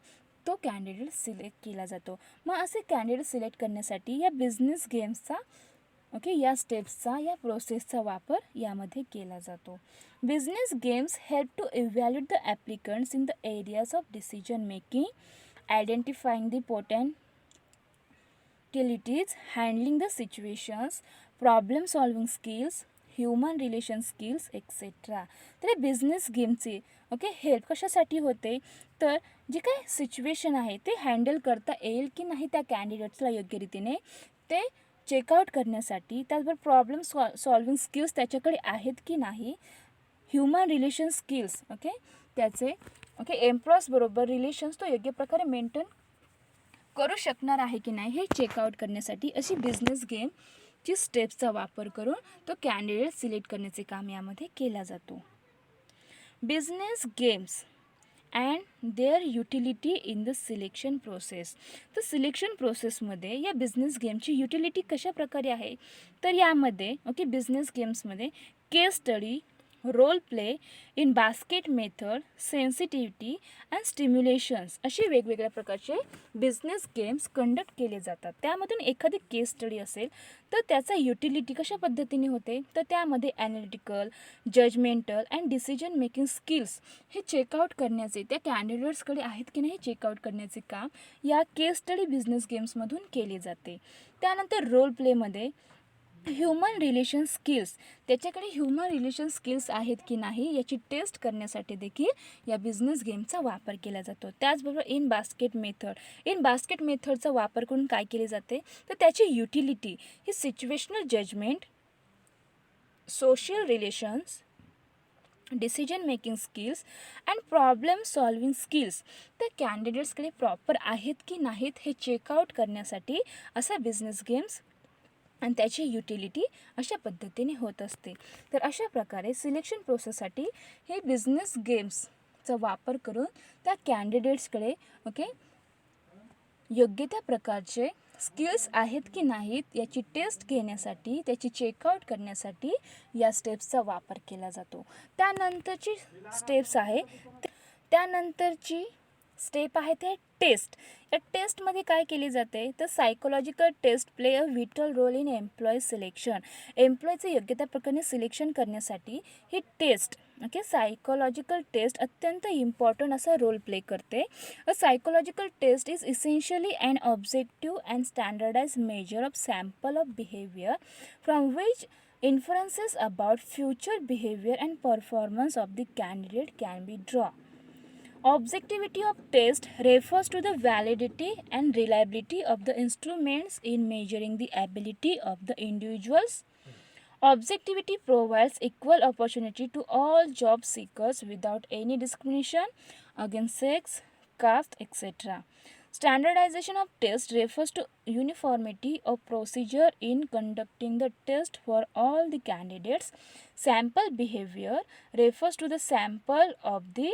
तो कॅन्डिडेट सिलेक्ट केला जातो. मग असे कॅन्डिडेट सिलेक्ट करण्यासाठी या बिझनेस गेम्सचा या स्टेप्सचा, या प्रोसेसचा वापर यामध्ये केला जातो. Business games help to evaluate the applicants in the areas of decision making, identifying the potentialities, handling the situations, problem solving skills, human relation skills, etcetera. तर बिझनेस गेमचे हेल्प कशासाठी होते, तर जे काय सिच्युएशन आहे ते हँडल करता येईल की नाही त्या कॅन्डिडेट्सला योग्य रीतीने ते चेकआउट करण्यासाठी, त्याचबरोबर प्रॉब्लेम सॉल्विंग स्किल्स त्याच्याकडे आहेत की नाही, ह्युमन रिलेशन स्किल्स त्याचे एम्प्लॉयजबरोबर रिलेशन्स तो योग्य प्रकारे मेंटेन करू शकणार आहे की नाही हे चेकआउट करण्यासाठी अशी बिझनेस गेमची स्टेप्सचा वापर करून तो कॅन्डिडेट सिलेक्ट करण्याचे काम यामध्ये केला जातो. Business games and their utility in the selection process. तर सिलेक्शन प्रोसेसमध्ये या बिझनेस गेमची युटिलिटी कशा प्रकारे आहे, तर यामध्ये ओके बिझनेस गेम्समध्ये case study, role play, in basket method, sensitivity and stimulations असे वेगवेगळ्या प्रकारचे बिझनेस गेम्स कंडक्ट केले जातात. त्यामधून एखादी केस स्टडी असेल तर त्याचा युटिलिटी कशा पद्धतीने होते, तर त्यामध्ये analytical, judgemental and decision making skills हे चेकआउट करण्याचे, त्या कॅन्डिडेट्सकडे आहेत की नाही चेकआउट करण्याचे काम या केस स्टडी बिझनेस गेम्समधून केले जाते. त्यानंतर रोल प्लेमध्ये ह्युमन रिलेशन स्किल्स, त्याच्याकडे ह्युमन रिलेशन स्किल्स आहेत की नाही याची टेस्ट करण्यासाठी देखील या बिझनेस गेमचा वापर केला जातो. त्याचबरोबर इन बास्केट मेथडचा वापर करून काय केले जाते, तर त्याची युटिलिटी ही situational judgement, social relations, decision making skills and problem solving skills त्या कॅन्डिडेट्सकडे प्रॉपर आहेत की नाहीत हे चेकआउट करण्यासाठी असा बिझनेस गेम्स आणि त्याची युटिलिटी अशा पद्धतीने होत असते. तर अशा प्रकारे सिलेक्शन प्रोसेससाठी हे बिझनेस गेम्सचा वापर करून त्या कॅन्डिडेट्सकडे ओके योग्य त्या प्रकारचे स्किल्स आहेत की नाहीत याची टेस्ट घेण्यासाठी, त्याची चेकआउट करण्यासाठी या स्टेप्सचा वापर केला जातो. त्यानंतरची स्टेप आहे ते टेस्ट. या टेस्टमध्ये काय केली जाते, तर psychological test play a vital role in employee selection. एम्प्लॉईचं योग्य त्या प्रकारे सिलेक्शन करण्यासाठी ही टेस्ट ओके सायकोलॉजिकल टेस्ट अत्यंत इम्पॉर्टंट असा रोल प्ले करते. A psychological test is essentially and objective and standardize measure of sample of behaviour from which inferences about future behavior and performance of the candidate can be drawn. Objectivity of test refers to the validity and reliability of the instruments in measuring the ability of the individuals. Objectivity provides equal opportunity to all job seekers without any discrimination against sex, caste, etc. Standardization of test refers to uniformity of procedure in conducting the test for all the candidates. Sample behavior refers to the sample of the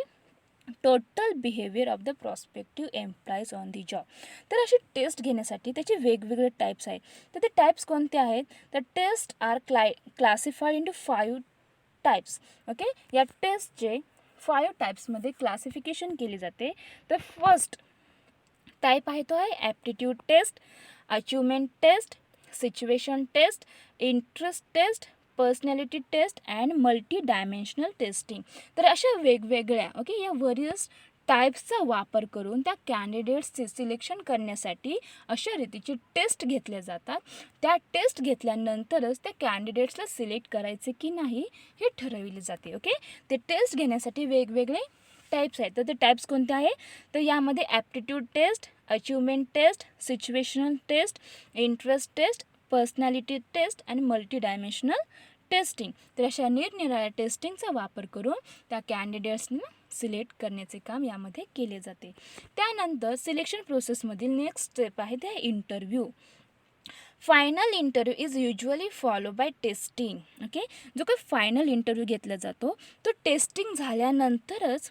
total behaviour of the prospective employees on the job. तर अशी taste घेण्यासाठी त्याचे वेगवेगळे types आहेत. तर ते types कोणते आहेत, तर test are classified into 5 types. Okay या टेस्टचे 5 टाईप्समध्ये क्लासिफिकेशन केली जाते. तर फर्स्ट टाईप आहे तो आहे aptitude test, achievement test, situation test, interest test, personality test and multi dimensional testing. तर अशा वेगवेगळ्या ओके या व्हेरियस टाईप्सचा वापर करून त्या कॅन्डिडेट्सचे सिलेक्शन करण्यासाठी अशा रीतीचे टेस्ट घेतल्या जातात. त्या टेस्ट घेतल्यानंतरच त्या कॅन्डिडेट्सला सिलेक्ट करायचे की नाही हे ठरविले जाते. ओके ते टेस्ट घेण्यासाठी वेगवेगळे टाईप्स आहेत. तर ते टाईप्स कोणते आहे, तर यामध्ये aptitude test, achievement test, situational test, interest test, personality test आणि मल्टी डायमेन्शनल टेस्टिंग. तर अशा निरनिराळ्या टेस्टिंगचा वापर करून त्या कॅन्डिडेट्सना सिलेक्ट करण्याचे काम यामध्ये केले जाते. त्यानंतर सिलेक्शन प्रोसेसमधील नेक्स्ट स्टेप आहे ते interview. Final interview is usually follow by testing. Okay जो काही फायनल इंटरव्ह्यू घेतला जातो तो टेस्टिंग झाल्यानंतरच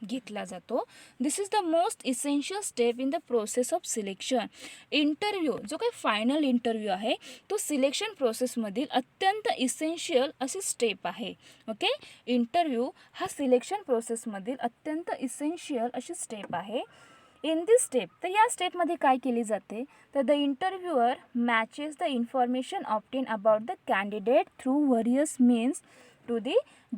घेतला जातो. This is the most essential step in the process of selection. Interview जो काही फायनल इंटरव्ह्यू आहे तो सिलेक्शन प्रोसेसमधील अत्यंत इसेन्शियल अशी स्टेप आहे. ओके इंटरव्ह्यू हा सिलेक्शन प्रोसेसमधील अत्यंत इसेन्शियल अशी स्टेप आहे. इन दिस स्टेप तर या स्टेपमध्ये काय केली जाते, तर the interviewer matches the information obtain about the candidate through various means to the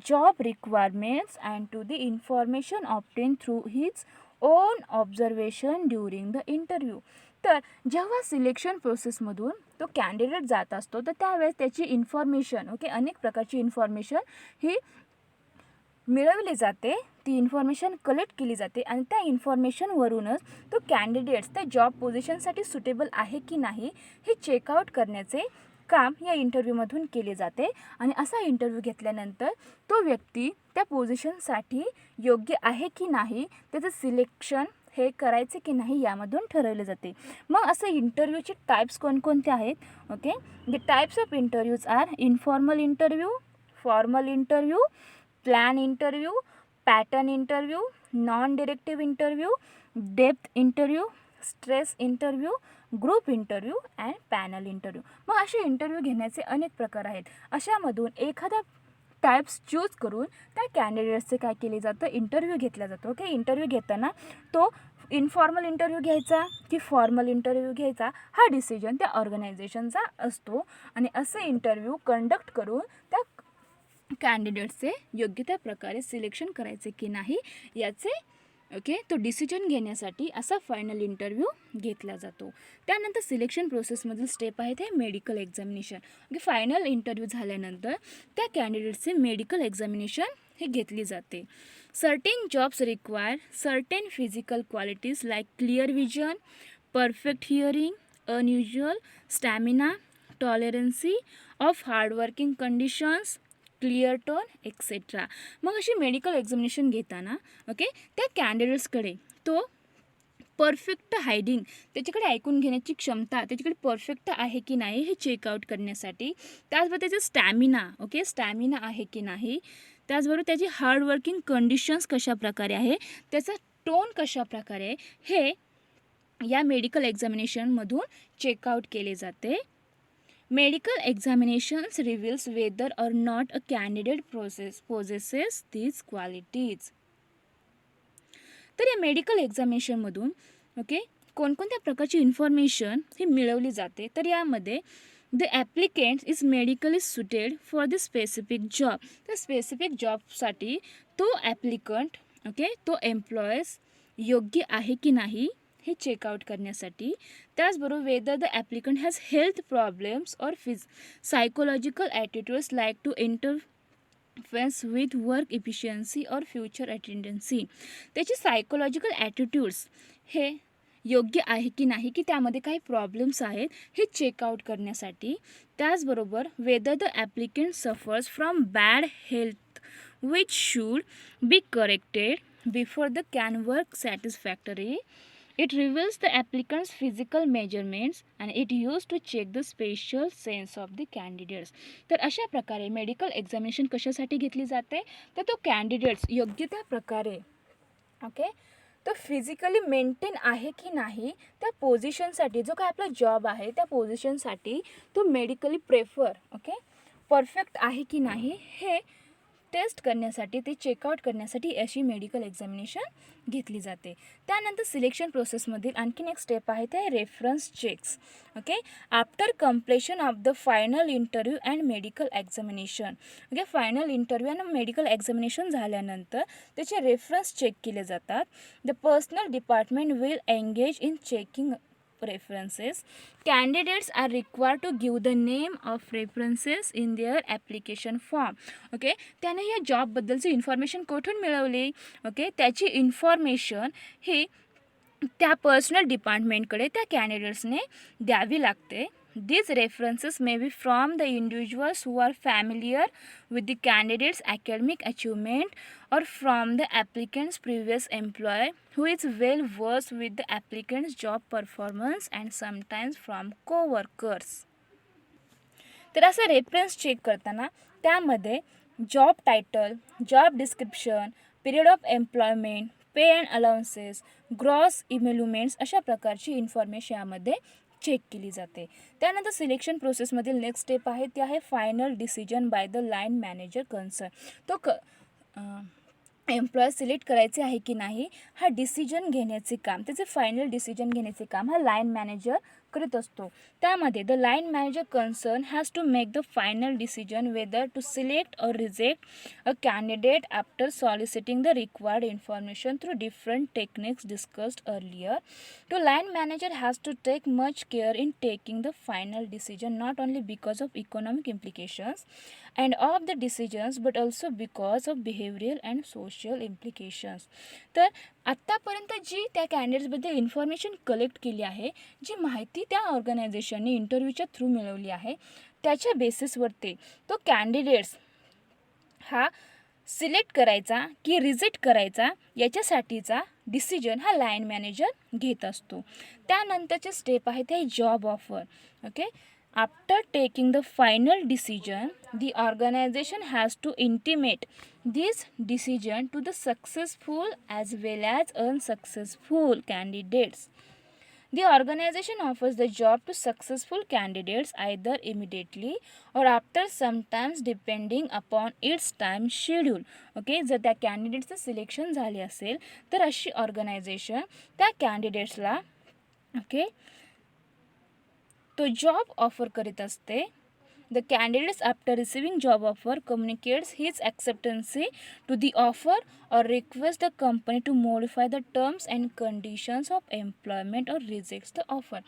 job requirements and to the information obtained through his own observation during the interview. तर जेव्हा selection प्रोसेसमधून तो कॅन्डिडेट जात असतो तर त्यावेळेस त्याची इन्फॉर्मेशन ओके अनेक प्रकारची इन्फॉर्मेशन ही मिळवली जाते, ती इन्फॉर्मेशन कलेक्ट केली जाते आणि त्या इन्फॉर्मेशनवरूनच तो कॅन्डिडेट्स त्या जॉब पोझिशनसाठी सुटेबल आहे की नाही हे चेकआउट करण्याचे काम या इंटरव्ह्यूमधून केले जाते. आणि असा इंटरव्ह्यू घेतल्यानंतर तो व्यक्ती त्या पोझिशनसाठी योग्य आहे की नाही त्याचं सिलेक्शन हे करायचे की नाही यामधून ठरवले जाते. मग असं इंटरव्ह्यूचे टाईप्स कोणकोणते आहेत, okay the types of interviews are informal interview, formal interview, plan interview, pattern interview, non directive interview, depth interview, stress interview, group interview and panel interview. मग असे इंटरव्ह्यू घेण्याचे अनेक प्रकार आहेत. अशामधून एखादा टाईप्स चूज करून त्या कॅन्डिडेट्सचे काय केले जातं, इंटरव्ह्यू घेतला जातो. ओके, इंटरव्ह्यू घेताना तो इनफॉर्मल इंटरव्ह्यू घ्यायचा की फॉर्मल इंटरव्ह्यू घ्यायचा हा डिसिजन त्या ऑर्गनायझेशनचा असतो. आणि असे इंटरव्ह्यू कंडक्ट करून त्या कॅन्डिडेट्सचे योग्य त्या प्रकारे सिलेक्शन करायचे की नाही याचे तो डिसिजन घेण्यासाठी असा फायनल इंटरव्ह्यू घेतला जातो. त्यानंतर सिलेक्शन प्रोसेसमधील स्टेप आहे ते मेडिकल एक्झामिनेशन. फायनल इंटरव्ह्यू झाल्यानंतर त्या कॅन्डिडेट्सचे मेडिकल एक्झामिनेशन हे घेतली जाते. Certain jobs require certain physical qualities like clear vision, perfect hearing, unusual stamina, tolerancy of hardworking conditions, clear tone etcetera. मग अशी मेडिकल एक्झामिनेशन घेताना त्या कॅन्डिडेट्सकडे तो परफेक्ट हायडिंग, त्याच्याकडे ऐकून घेण्याची क्षमता त्याच्याकडे परफेक्ट आहे की नाही हे चेकआउट करण्यासाठी, त्याचबरोबर त्याचं स्टॅमिना आहे की नाही, त्याचबरोबर त्याची हार्डवर्किंग कंडिशन्स कशा प्रकारे आहे, त्याचा टोन कशा प्रकारे आहे, हे या मेडिकल एक्झामिनेशनमधून चेकआउट केले जाते. Medical examinations reveals whether or not a candidate possesses these qualities. तर या मेडिकल एक्झामिनेशनमधून कोणकोणत्या प्रकारची इन्फॉर्मेशन ही मिळवली जाते. तर यामध्ये the applicant is medically suited for the specific job. तर स्पेसिफिक जॉबसाठी तो ॲप्लिकंट तो एम्प्लॉयर्स योग्य आहे की नाही हे चेकआउट करण्यासाठी. त्याचबरोबर whether the applicant has health problems or psychological attitudes like to interference with work efficiency or future attendance. त्याची सायकोलॉजिकल ॲटिट्यूड्स हे योग्य आहे की नाही की त्यामध्ये काही प्रॉब्लेम्स आहेत हे चेकआउट करण्यासाठी. त्याचबरोबर whether the applicant suffers from bad health which should be corrected before the can work satisfactory. It reveals the applicant's physical measurements and it used to check the spatial sense of the candidates. तर अशा प्रकारे medical examination कशासाठी घेतली जाते, तर तो candidates योग्य त्या प्रकारे तो फिजिकली मेंटेन आहे की नाही त्या पोझिशनसाठी, जो काय आपला जॉब आहे त्या पोझिशनसाठी तो मेडिकली परफेक्ट आहे की नाही हे टेस्ट करण्यासाठी, ते चेकआउट करण्यासाठी अशी मेडिकल एक्झामिनेशन घेतली जाते. त्यानंतर सिलेक्शन प्रोसेसमधील आणखीन एक स्टेप आहे ते reference checks. After completion of the final interview and medical examination. Final interview आणि मेडिकल एक्झामिनेशन झाल्यानंतर त्याचे रेफरन्स चेक केले जातात. The personnel department will engage in checking references. Candidates are required to give the name of references in their application form. त्याने या जॉबबद्दलची information कुठून मिळवली, त्याची इन्फॉर्मेशन ही त्या पर्सनल डिपार्टमेंटकडे त्या कॅन्डिडेट्सने द्यावी लागते. These references may be from the individuals who are familiar with the candidate's academic achievement or from the applicant's previous employer who is well versed with the applicant's job performance and sometimes from co-workers. तर असं reference check करताना त्यामध्ये job title, job description, period of employment, pay and allowances, gross emoluments अशा प्रकारची information यामध्ये check केली जाते. त्यानंतर सिलेक्शन प्रोसेसमधील नेक्स्ट स्टेप आहे ते आहे final decision by the line manager concern. तो एम्प्लॉयर सिलेक्ट करायचे आहे की नाही हा डिसिजन घेण्याचे काम, त्याचे फायनल डिसिजन घेण्याचे काम हा लाईन मॅनेजर करत असतो. त्यामध्ये the line manager concern has to make the final decision whether to select or reject a candidate after soliciting the required information through different techniques discussed earlier. तो line manager has to take much care in taking the final decision not only because of economic implications and of the decisions but also because of behavioral and social implications. तर आत्तापर्यंत जी त्या कॅन्डिडेट्सबद्दल information collect केली आहे, जी माहिती त्या ऑर्गनायझेशनने इंटरव्ह्यूच्या through मिळवली आहे, त्याच्या बेसिसवरती तो कॅन्डिडेट्स हा सिलेक्ट करायचा की रिजेक्ट करायचा याच्यासाठीचा डिसिजन हा लाईन मॅनेजर घेत असतो. त्यानंतरचे स्टेप आहे ते job offer. After taking the final decision, the organization has to intimate this decision to the successful as well as unsuccessful candidates. The organization offers the job to successful candidates either immediately or after sometimes depending upon its time schedule. Okay, जर त्या कॅन्डिडेटचं selection झाले असेल तर अशी organisation त्या कॅन्डिडेट्सला okay तो job offer करीत असते. The candidates after receiving job offer communicates his acceptance to the offer or requests the company to modify the terms and conditions of employment or rejects the offer.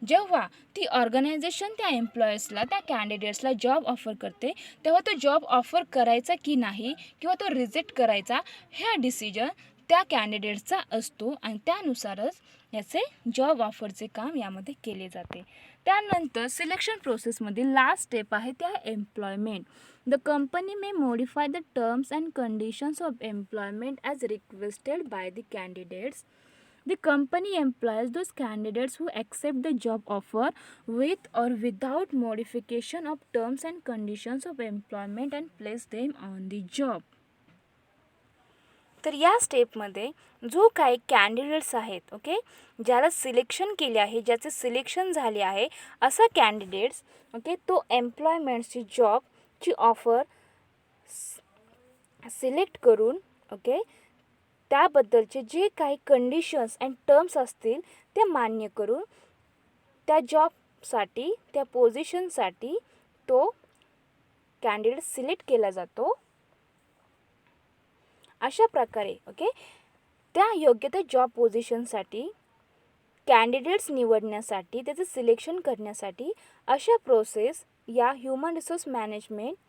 जेव्हा ती organisation त्या एम्प्लॉयर्सला त्या कॅन्डिडेट्सला job offer करते तेव्हा तो job offer करायचा की नाही किंवा तो रिजेक्ट करायचा ह्या डिसिजन त्या कॅन्डिडेट्सचा असतो आणि त्यानुसारच याचे जॉब ऑफरचे काम यामध्ये केले जाते. त्यानंतर सिलेक्शन प्रोसेसमध्ये लास्ट स्टेप आहे त्या employment. The company may modify the terms and conditions of employment as requested by the candidates. The company employs those candidates who accept the job offer with or without modification of terms and conditions of employment and place them on the job. तर या स्टेपमध्ये जो काही candidates आहेत okay ज्याला selection केले आहे ज्याचे सिलेक्शन झाले आहे असा कॅन्डिडेट्स ओके तो एम्प्लॉयमेंटची जॉबची ऑफर सिलेक्ट करून ओके त्याबद्दलचे जे काही कंडिशन्स अँड टर्म्स असतील ते मान्य करून त्या जॉबसाठी त्या पोझिशनसाठी तो कॅन्डिडेट सिलेक्ट केला जातो. अशा प्रकारे ओके त्या योग्य त्या जॉब पोझिशनसाठी कॅन्डिडेट्स निवडण्यासाठी त्याचं सिलेक्शन करण्यासाठी अशा प्रोसेस या ह्युमन रिसोर्स मॅनेजमेंटमध्ये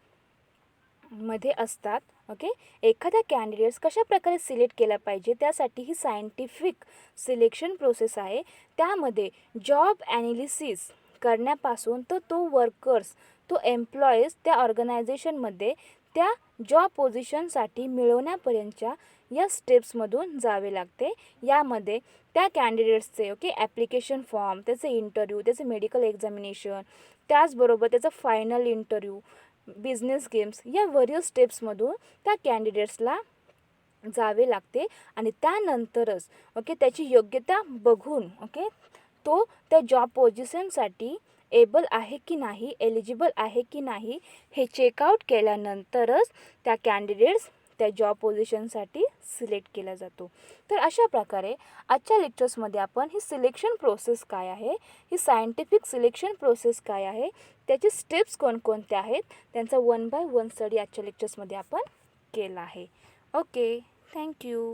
असतात. ओके एखाद्या कॅन्डिडेट्स कशा प्रकारे सिलेक्ट केला पाहिजे त्यासाठी ही सायंटिफिक सिलेक्शन प्रोसेस आहे. त्यामध्ये जॉब ॲनालिसिस करण्यापासून तो वर्कर्स तो एम्प्लॉईज त्या ऑर्गनायझेशनमध्ये त्या जॉब पोझिशनसाठी मिळवण्यापर्यंतच्या या स्टेप्समधून जावे लागते. यामध्ये त्या कॅन्डिडेट्सचे ओके ॲप्लिकेशन फॉर्म त्याचे इंटरव्ह्यू त्याचे मेडिकल एक्झामिनेशन त्याचबरोबर त्याचा फायनल इंटरव्ह्यू बिझनेस गेम्स या व्हेरियस स्टेप्समधून त्या कॅन्डिडेट्सला जावे लागते आणि त्यानंतरच ओके त्याची योग्यता बघून ओके तो त्या जॉब पोझिशनसाठी एबल आहे की नाही एलिजिबल आहे की नाही हे चेकआउट केल्यानंतरच त्या कॅन्डिडेट्स त्या जॉब पोझिशनसाठी सिलेक्ट केला जातो. तर अशा प्रकारे आजच्या लेक्चर्समध्ये आपण ही सिलेक्शन प्रोसेस काय आहे ही सायंटिफिक सिलेक्शन प्रोसेस काय आहे त्याचे स्टेप्स कोणकोणते आहेत त्यांचा 1 by 1 स्टडी आजच्या लेक्चर्समध्ये आपण केला आहे. Okay thank you.